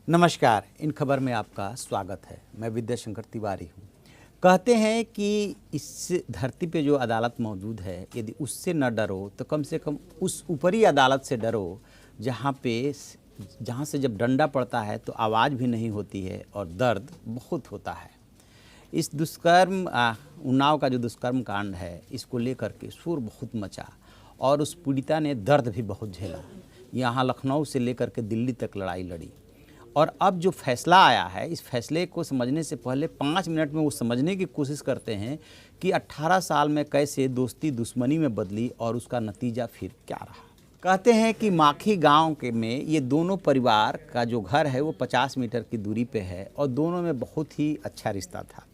नमस्कार। इन खबर में आपका स्वागत है। मैं विद्याशंकर तिवारी हूँ। कहते हैं कि इस धरती पे जो अदालत मौजूद है, यदि उससे न डरो तो कम से कम उस ऊपरी अदालत से डरो जहाँ से जब डंडा पड़ता है तो आवाज़ भी नहीं होती है और दर्द बहुत होता है। इस उन्नाव का जो दुष्कर्म कांड है, इसको लेकर के शोर बहुत मचा और उस पीड़िता ने दर्द भी बहुत झेला। यहाँ लखनऊ से लेकर के दिल्ली तक लड़ाई लड़ी और अब जो फैसला आया है, इस फैसले को समझने से पहले 5 मिनट में वो समझने की कोशिश करते हैं कि 18 साल में कैसे दोस्ती दुश्मनी में बदली और उसका नतीजा फिर क्या रहा। कहते हैं कि माखी गांव के में ये दोनों परिवार का जो घर है वो 50 मीटर की दूरी पे है और दोनों में बहुत ही अच्छा रिश्ता था।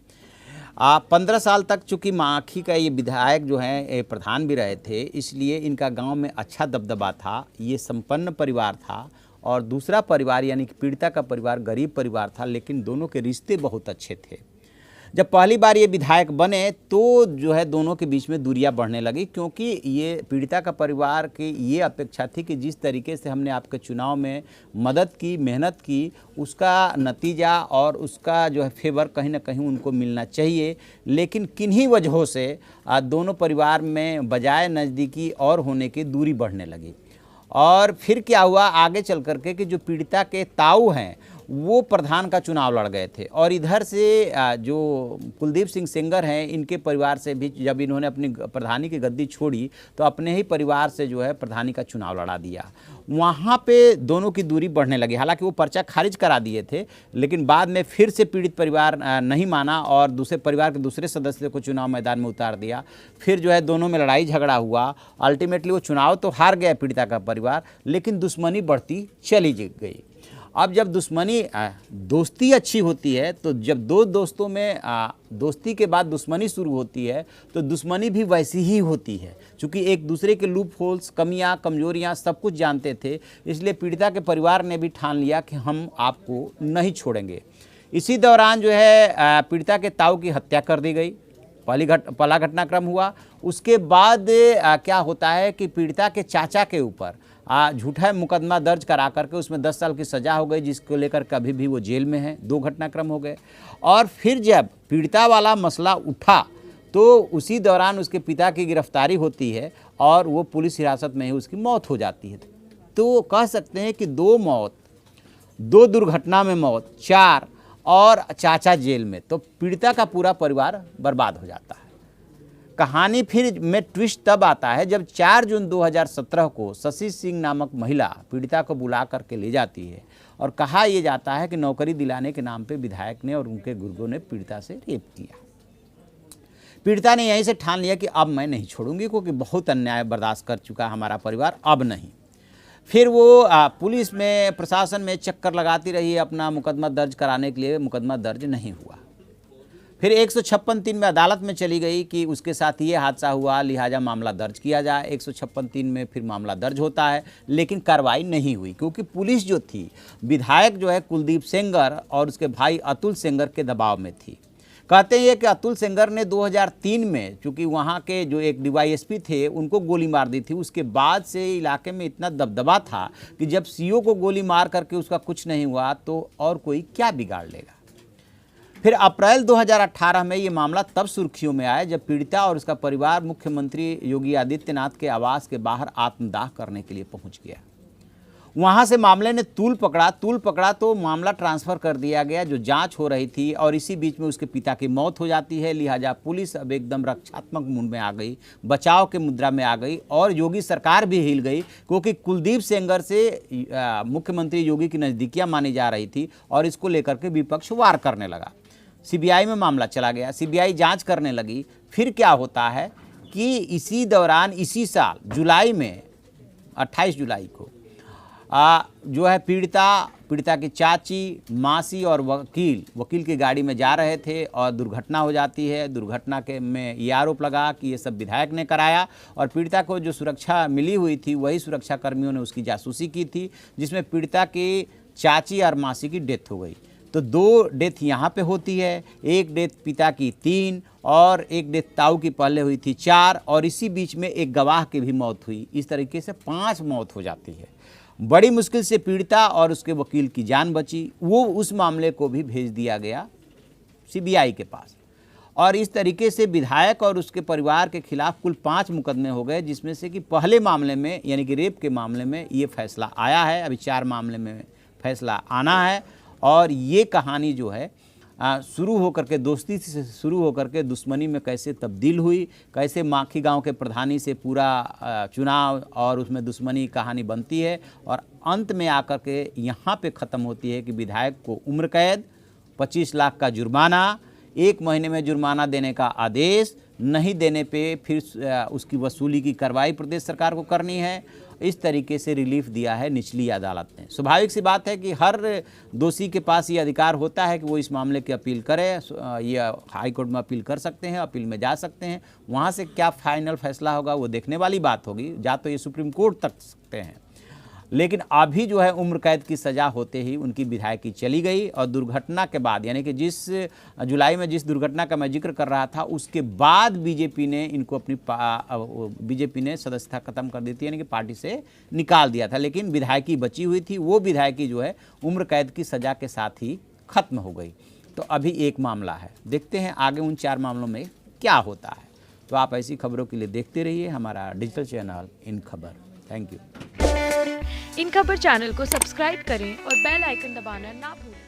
15 साल तक चूँकि माखी का ये विधायक जो हैं प्रधान भी रहे थे, इसलिए इनका गांव में अच्छा दबदबा था। ये संपन्न परिवार था और दूसरा परिवार यानी कि पीड़िता का परिवार गरीब परिवार था, लेकिन दोनों के रिश्ते बहुत अच्छे थे। जब पहली बार ये विधायक बने तो जो है दोनों के बीच में दूरियां बढ़ने लगी, क्योंकि ये पीड़िता का परिवार की ये अपेक्षा थी कि जिस तरीके से हमने आपके चुनाव में मदद की, मेहनत की, उसका नतीजा और उसका जो है फेवर कहीं ना कहीं उनको मिलना चाहिए। लेकिन किन्हीं वजहों से दोनों परिवार में बजाय नज़दीकी और होने की दूरी बढ़ने लगी। और फिर क्या हुआ आगे चल करके कि जो पीड़िता के ताऊ हैं वो प्रधान का चुनाव लड़ गए थे और इधर से जो कुलदीप सिंह सेंगर हैं, इनके परिवार से भी जब इन्होंने अपनी प्रधानी की गद्दी छोड़ी तो अपने ही परिवार से जो है प्रधानी का चुनाव लड़ा दिया। वहाँ पे दोनों की दूरी बढ़ने लगी। हालांकि वो पर्चा खारिज करा दिए थे, लेकिन बाद में फिर से पीड़ित परिवार नहीं माना और दूसरे परिवार के दूसरे सदस्य को चुनाव मैदान में उतार दिया। फिर जो है दोनों में लड़ाई झगड़ा हुआ। अल्टीमेटली वो चुनाव तो हार गया पीड़िता का परिवार, लेकिन दुश्मनी बढ़ती चली गई। अब जब दोस्ती अच्छी होती है तो जब दो दोस्तों में दोस्ती के बाद दुश्मनी शुरू होती है तो दुश्मनी भी वैसी ही होती है। क्योंकि एक दूसरे के लूप होल्स, कमियां, कमजोरियां सब कुछ जानते थे, इसलिए पीड़िता के परिवार ने भी ठान लिया कि हम आपको नहीं छोड़ेंगे। इसी दौरान जो है पीड़िता के ताऊ की हत्या कर दी गई। पहला घटनाक्रम हुआ। उसके बाद क्या होता है कि पीड़िता के चाचा के ऊपर झूठा मुकदमा दर्ज करा करके उसमें 10 साल की सज़ा हो गई, जिसको लेकर कभी भी वो जेल में है। 2 घटनाक्रम हो गए। और फिर जब पीड़िता वाला मसला उठा तो उसी दौरान उसके पिता की गिरफ्तारी होती है और वो पुलिस हिरासत में ही उसकी मौत हो जाती है। तो कह सकते हैं कि 2 मौत, 2 दुर्घटना में मौत, 4 और चाचा जेल में, तो पीड़िता का पूरा परिवार बर्बाद हो जाता है। कहानी फिर में ट्विस्ट तब आता है जब 4 जून 2017 को शशि सिंह नामक महिला पीड़िता को बुला करके ले जाती है और कहा यह जाता है कि नौकरी दिलाने के नाम पे विधायक ने और उनके गुर्गों ने पीड़िता से रेप किया। पीड़िता ने यहीं से ठान लिया कि अब मैं नहीं छोड़ूंगी, क्योंकि बहुत अन्याय बर्दाश्त कर चुका हमारा परिवार, अब नहीं। फिर वो पुलिस में, प्रशासन में चक्कर लगाती रही अपना मुकदमा दर्ज कराने के लिए। मुकदमा दर्ज नहीं हुआ। फिर 156(3) में अदालत में चली गई कि उसके साथ ये हादसा हुआ, लिहाजा मामला दर्ज किया जाए। 156(3) में फिर मामला दर्ज होता है, लेकिन कार्रवाई नहीं हुई, क्योंकि पुलिस जो थी विधायक जो है कुलदीप सेंगर और उसके भाई अतुल सेंगर के दबाव में थी। कहते हैं कि अतुल सेंगर ने 2003 में, चूँकि वहाँ के जो एक डीवाईएसपी थे उनको गोली मार दी थी। उसके बाद से इलाके में इतना दबदबा था कि जब सीओ को गोली मार करके उसका कुछ नहीं हुआ तो और कोई क्या बिगाड़ लेगा। फिर अप्रैल 2018 में ये मामला तब सुर्खियों में आया जब पीड़िता और उसका परिवार मुख्यमंत्री योगी आदित्यनाथ के आवास के बाहर आत्मदाह करने के लिए पहुंच गया। वहां से मामले ने तूल पकड़ा तो मामला ट्रांसफ़र कर दिया गया, जो जांच हो रही थी। और इसी बीच में उसके पिता की मौत हो जाती है। लिहाजा पुलिस अब एकदम रक्षात्मक मूड में आ गई, बचाव के मुद्रा में आ गई और योगी सरकार भी हिल गई, क्योंकि कुलदीप सेंगर से मुख्यमंत्री योगी की नज़दीकियाँ मानी जा रही थी और इसको लेकर के विपक्ष वार करने लगा। सीबीआई में मामला चला गया, सीबीआई जांच करने लगी। फिर क्या होता है कि इसी दौरान इसी साल जुलाई में 28 जुलाई को जो है पीड़िता की चाची, मासी और वकील की गाड़ी में जा रहे थे और दुर्घटना हो जाती है। दुर्घटना के में ये आरोप लगा कि ये सब विधायक ने कराया और पीड़िता को जो सुरक्षा मिली हुई थी वही सुरक्षा कर्मियों ने उसकी जासूसी की थी, जिसमें पीड़िता की चाची और मासी की डेथ हो गई। तो 2 डेथ यहाँ पे होती है, एक डेथ पिता की 3 और एक डेथ ताऊ की पहले हुई थी 4, और इसी बीच में एक गवाह की भी मौत हुई। इस तरीके से 5 मौत हो जाती है। बड़ी मुश्किल से पीड़िता और उसके वकील की जान बची। वो उस मामले को भी भेज दिया गया सीबीआई के पास। और इस तरीके से विधायक और उसके परिवार के खिलाफ कुल 5 मुकदमे हो गए, जिसमें से कि पहले मामले में यानी कि रेप के मामले में ये फैसला आया है। अभी 4 मामले में फैसला आना है। और ये कहानी जो है शुरू होकर के दोस्ती से शुरू होकर के दुश्मनी में कैसे तब्दील हुई, कैसे माखी गांव के प्रधानी से पूरा चुनाव और उसमें दुश्मनी कहानी बनती है और अंत में आकर के यहाँ पे ख़त्म होती है कि विधायक को उम्र कैद, 25 लाख का जुर्माना, 1 महीने में जुर्माना देने का आदेश, नहीं देने पे फिर उसकी वसूली की कार्रवाई प्रदेश सरकार को करनी है। इस तरीके से रिलीफ दिया है निचली अदालत ने। स्वाभाविक सी बात है कि हर दोषी के पास ये अधिकार होता है कि वो इस मामले की अपील करे। ये हाई कोर्ट में अपील कर सकते हैं, अपील में जा सकते हैं। वहाँ से क्या फाइनल फैसला होगा वो देखने वाली बात होगी। जा तो ये सुप्रीम कोर्ट तक सकते हैं, लेकिन अभी जो है उम्र कैद की सज़ा होते ही उनकी विधायकी चली गई। और दुर्घटना के बाद यानी कि जिस जुलाई में जिस दुर्घटना का मैं जिक्र कर रहा था उसके बाद बीजेपी ने इनको बीजेपी ने सदस्यता खत्म कर दी थी, यानी कि पार्टी से निकाल दिया था। लेकिन विधायकी बची हुई थी, वो विधायकी जो है उम्र कैद की सज़ा के साथ ही खत्म हो गई। तो अभी एक मामला है, देखते हैं आगे उन 4 मामलों में क्या होता है। तो आप ऐसी खबरों के लिए देखते रहिए हमारा डिजिटल चैनल इन खबर। Thank you. इन खबर चैनल को सब्सक्राइब करें और बेल आइकन दबाना ना भूलें।